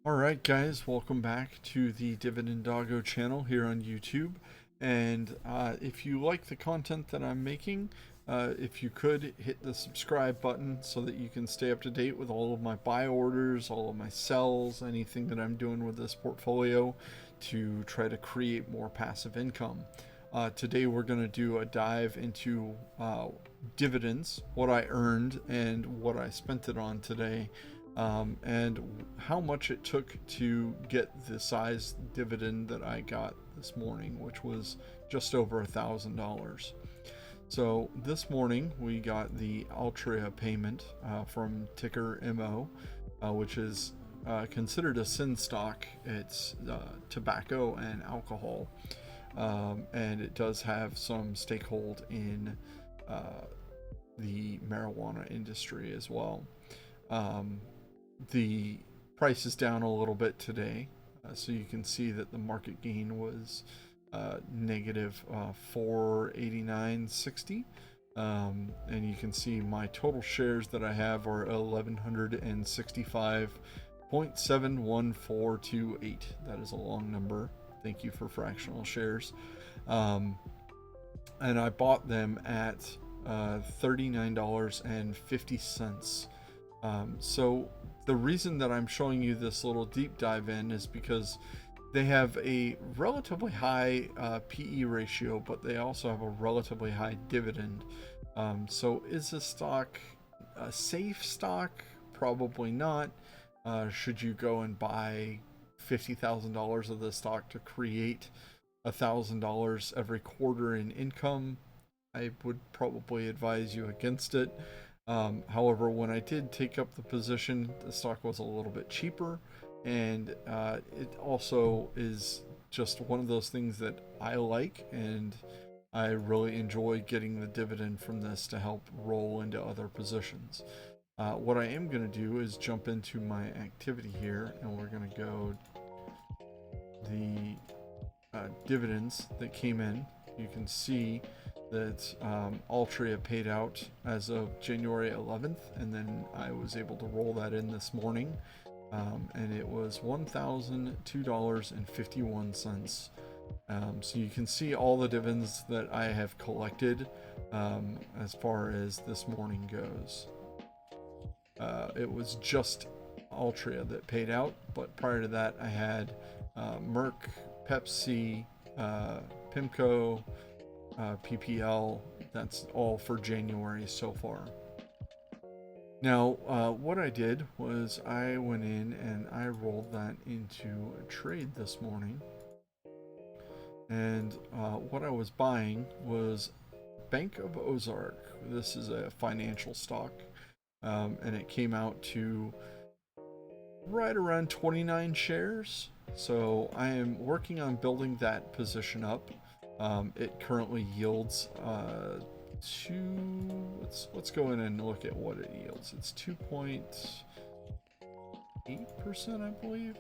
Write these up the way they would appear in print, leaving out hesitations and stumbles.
Alright guys, welcome back to the Dividend Doggo channel here on YouTube. And if you like the content that I'm making, if you could hit the subscribe button so that you can stay up to date with all of my buy orders, all of my sells, anything that I'm doing with this portfolio to try to create more passive income. Today we're going to do a dive into dividends, what I earned and what I spent it on today, and how much it took to get the size dividend that I got this morning, which was just over $1,000. So this morning we got the Altria payment from ticker MO, which is considered a sin stock. It's tobacco and alcohol, and it does have some stakehold in the marijuana industry as well. The price is down a little bit today, so you can see that the market gain was negative 489.60, and you can see my total shares that I have are 1165.71428. That is a long number. Thank you for fractional shares. And I bought them at $39.50. So the reason that I'm showing you this little deep dive in is because they have a relatively high PE ratio, but they also have a relatively high dividend. So is this stock a safe stock? Probably not. Should you go and buy $50,000 of this stock to create $1,000 every quarter in income? I would probably advise you against it. However, when I did take up the position, the stock was a little bit cheaper, and it also is just one of those things that I like, and I really enjoy getting the dividend from this to help roll into other positions. What I am going to do is jump into my activity here, and we're going to go the dividends that came in. You can see that Altria paid out as of January 11th, and then I was able to roll that in this morning, and it was $1,002.51. So you can see all the dividends that I have collected as far as this morning goes. It was just Altria that paid out, but prior to that I had Merck, Pepsi, PIMCO, PPL. That's all for January so far. Now, what I did was I went in and I rolled that into a trade this morning. And what I was buying was Bank of Ozark. This is a financial stock, and it came out to right around 29 shares. So I am working on building that position up. It currently yields let's go in and look at what it yields. It's 2.8%, I believe.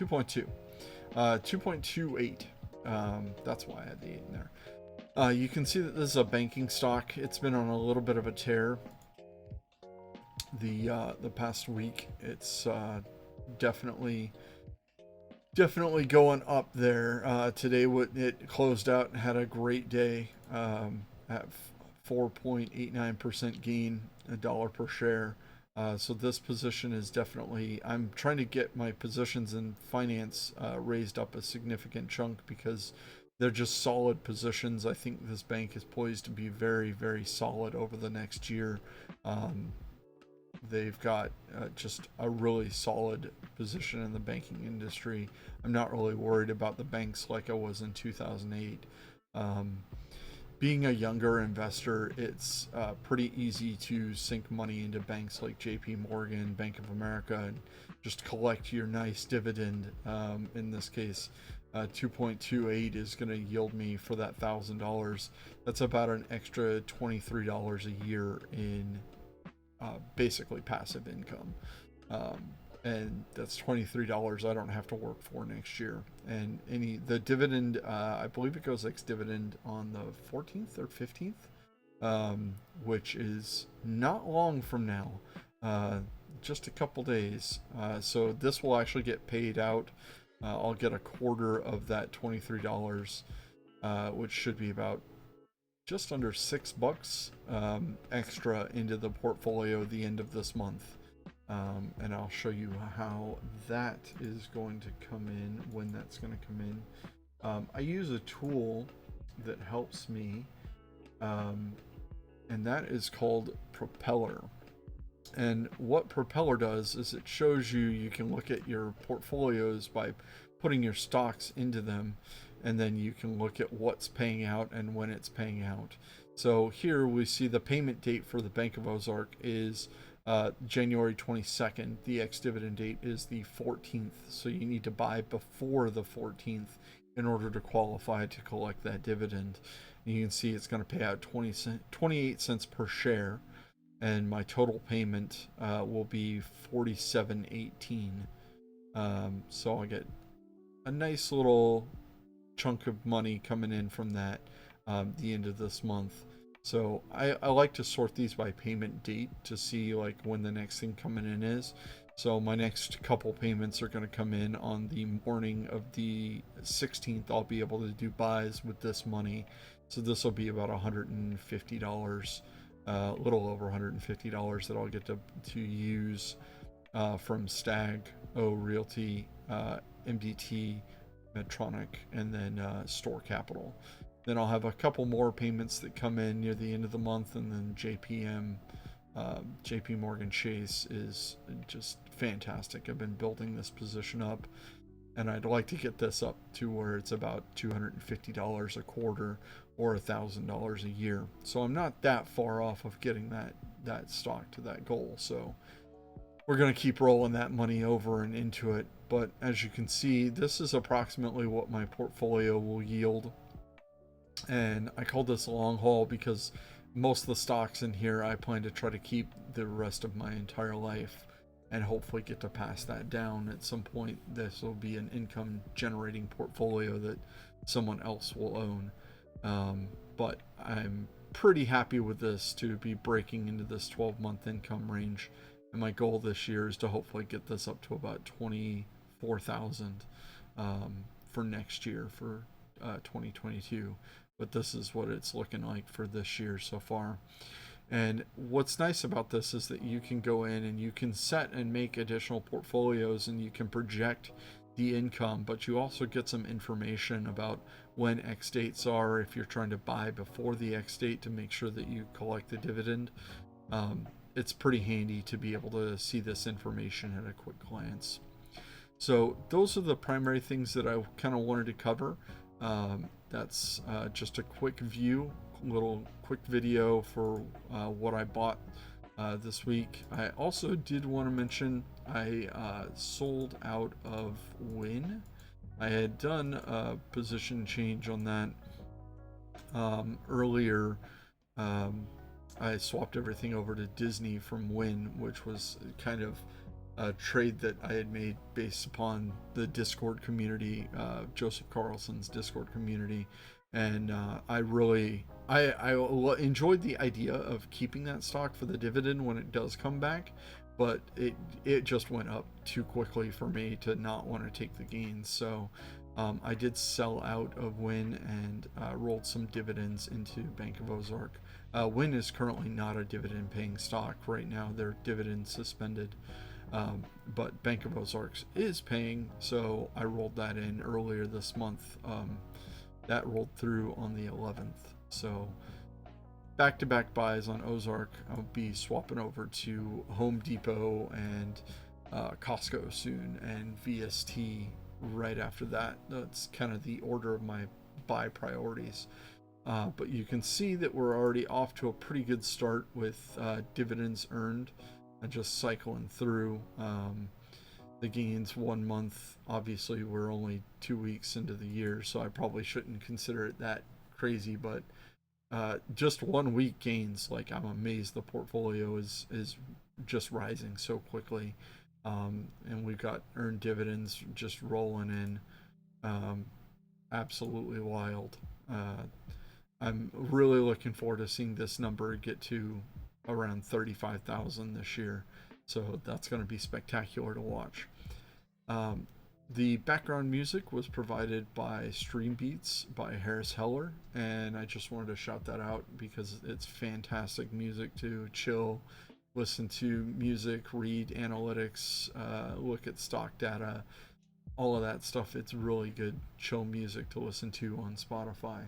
2.2. 2.28. That's why I had the 8 in there. You can see that this is a banking stock. It's been on a little bit of a tear the past week. It's definitely going up there. Today it closed out and had a great day at 4.89% gain, $1 per share. So this position is definitely, I'm trying to get my positions in finance raised up a significant chunk because they're just solid positions. I think this bank is poised to be very, very solid over the next year. They've got just a really solid position in the banking industry. I'm not really worried about the banks like I was in 2008. Being a younger investor, it's pretty easy to sink money into banks like JP Morgan, Bank of America, and just collect your nice dividend. In this case, 2.28 is going to yield me for that $1,000. That's about an extra $23 a year in basically passive income, and that's $23 I don't have to work for next year. And the dividend, I believe it goes ex-dividend on the 14th or 15th, which is not long from now. just a couple days. So this will actually get paid out. I'll get a quarter of that $23, which should be about just under $6 extra into the portfolio at the end of this month. And I'll show you how that is going to come in, when that's going to come in. I use a tool that helps me, and that is called Propeller. And what Propeller does is it shows you can look at your portfolios by putting your stocks into them, and then you can look at what's paying out and when it's paying out. So here we see the payment date for the Bank of Ozark is January 22nd. The ex-dividend date is the 14th. So you need to buy before the 14th in order to qualify to collect that dividend. And you can see it's going to pay out 28 cents per share. And my total payment will be $47.18. So I'll get a nice little chunk of money coming in from that the end of this month. So I like to sort these by payment date to see like when the next thing coming in is. So my next couple payments are going to come in on the morning of the 16th. I'll be able to do buys with this money. So this will be about $150, a little over $150 that I'll get to use from Stag, O Realty, MDT, Medtronic, and then Store Capital. Then I'll have a couple more payments that come in near the end of the month, and then JP Morgan Chase is just fantastic. I've been building this position up, and I'd like to get this up to where it's about $250 a quarter or $1,000 a year. So I'm not that far off of getting that stock to that goal. So we're going to keep rolling that money over and into it. But as you can see, this is approximately what my portfolio will yield. And I call this long haul because most of the stocks in here I plan to try to keep the rest of my entire life, and hopefully get to pass that down at some point. This will be an income generating portfolio that someone else will own. But I'm pretty happy with this to be breaking into this 12-month income range. And my goal this year is to hopefully get this up to about 24,000 for next year, for 2022. But this is what it's looking like for this year so far. And what's nice about this is that you can go in and you can set and make additional portfolios, and you can project the income, but you also get some information about when X dates are if you're trying to buy before the X date to make sure that you collect the dividend. It's pretty handy to be able to see this information at a quick glance. So those are the primary things that I kind of wanted to cover. That's just a quick little quick video for what I bought this week. I also did want to mention I sold out of Win. I had done a position change on that earlier. I swapped everything over to Disney from Win, which was kind of a trade that I had made based upon the Discord community, Joseph Carlson's Discord community. And I enjoyed the idea of keeping that stock for the dividend when it does come back, but it just went up too quickly for me to not want to take the gains. So I did sell out of Win and rolled some dividends into Bank of Ozark. Win is currently not a dividend paying stock right now. They're dividend suspended. But Bank of Ozarks is paying, so I rolled that in earlier this month. That rolled through on the 11th. So back-to-back buys on Ozark. I'll be swapping over to Home Depot and Costco soon, and VST right after that. That's kind of the order of my buy priorities. But you can see that we're already off to a pretty good start with dividends earned. And just cycling through the gains 1 month. Obviously, we're only 2 weeks into the year, so I probably shouldn't consider it that crazy. But just 1 week gains, like, I'm amazed the portfolio is just rising so quickly. And we've got earned dividends just rolling in. Absolutely wild. I'm really looking forward to seeing this number get to around 35,000 this year. So that's going to be spectacular to watch. Um, the background music was provided by Stream Beats by Harris Heller, and I just wanted to shout that out because it's fantastic music to chill, listen to music, read analytics, look at stock data, all of that stuff. It's really good chill music to listen to on Spotify.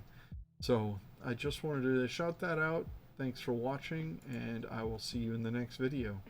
So I just wanted to shout that out. Thanks for watching, and I will see you in the next video.